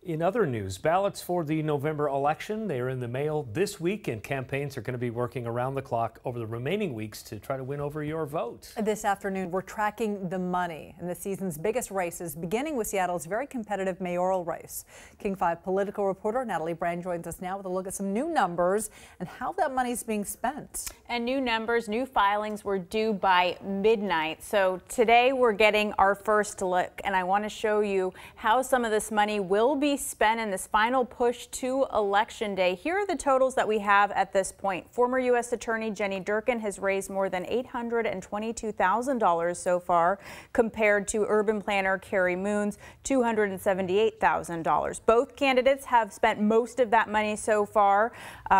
In other news, ballots for the November election, they are in the mail this week, and campaigns are going to be working around the clock over the remaining weeks to try to win over your vote. This afternoon, we're tracking the money in the season's biggest races, beginning with Seattle's very competitive mayoral race. King 5 political reporter Natalie joins us now with a look at some new numbers and how that money's being spent. And new numbers, new filings were due by midnight. So today we're getting our first look, and I want to show you how some of this money will be spent in this final push to Election Day. Here are the totals that we have at this point. Former U.S. Attorney Jenny Durkan has raised more than $822,000 so far, compared to urban planner Carrie Moon's $278,000. Both candidates have spent most of that money so far,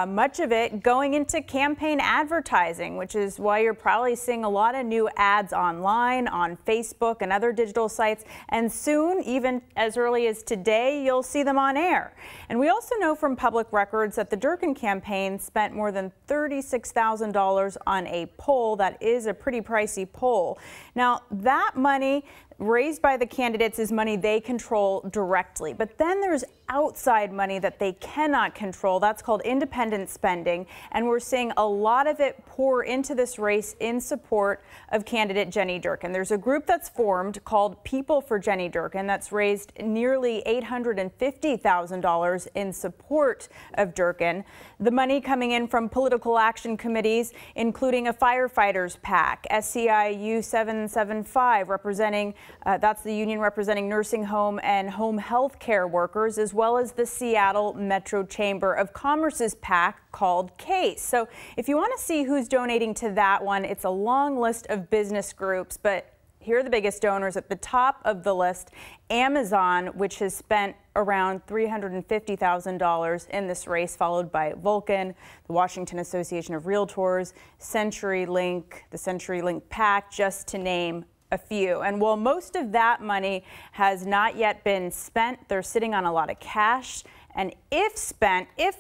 much of it going into campaign advertising, which is why you're probably seeing a lot of new ads online, on Facebook and other digital sites, and soon, even as early as today, you'll see them on air. And we also know from public records that the Durkan campaign spent more than $36,000 on a poll that is a pretty pricey poll. Now, that money raised by the candidates is money they control directly, but then there's outside money that they cannot control. That's called independent spending, and we're seeing a lot of it pour into this race in support of candidate Jenny Durkan. There's a group that's formed called People for Jenny Durkan that's raised nearly $850,000 in support of Durkan. The money coming in from political action committees, including a firefighters PAC, SEIU 775, representing that's the union representing nursing home and home health care workers, as well as the Seattle Metro Chamber of Commerce's PAC called CASE. So if you want to see who's donating to that one, it's a long list of business groups, but here are the biggest donors at the top of the list. Amazon, which has spent around $350,000 in this race, followed by Vulcan, the Washington Association of Realtors, CenturyLink, the CenturyLink PAC, just to name a few. And while most of that money has not yet been spent, they're sitting on a lot of cash. And if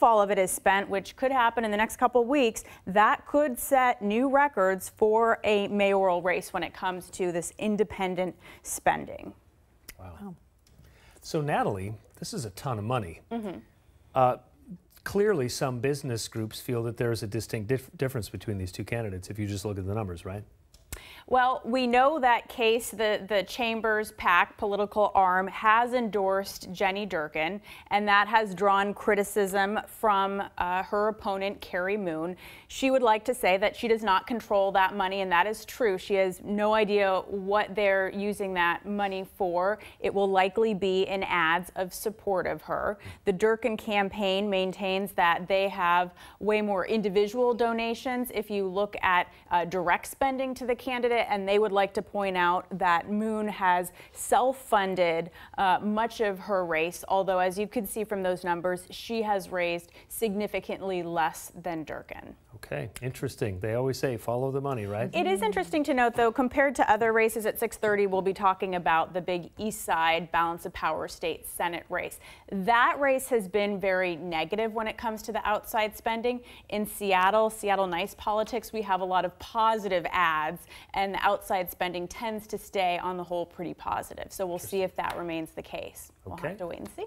all of it is spent, which could happen in the next couple of weeks, that could set new records for a mayoral race when it comes to this independent spending. Wow. So Natalie, this is a ton of money. Clearly, some business groups feel that there's a distinct difference between these two candidates if you just look at the numbers, right? Well, we know that CASE, the Chamber's PAC political arm, has endorsed Jenny Durkan, and that has drawn criticism from her opponent, Carrie Moon. She would like to say that she does not control that money, and that is true. She has no idea what they're using that money for. It will likely be in ads of support of her. The Durkan campaign maintains that they have way more individual donations if you look at direct spending to the candidate, and they would like to point out that Moon has self-funded much of her race, although as you can see from those numbers, she has raised significantly less than Durkan. Okay, interesting. They always say follow the money, right? It is interesting to note, though, compared to other races at 6:30, we'll be talking about the big East Side Balance of Power State Senate race. That race has been very negative when it comes to the outside spending. In Seattle nice politics, we have a lot of positive ads, and the outside spending tends to stay on the whole pretty positive. So we'll see if that remains the case. We'll have to wait and see.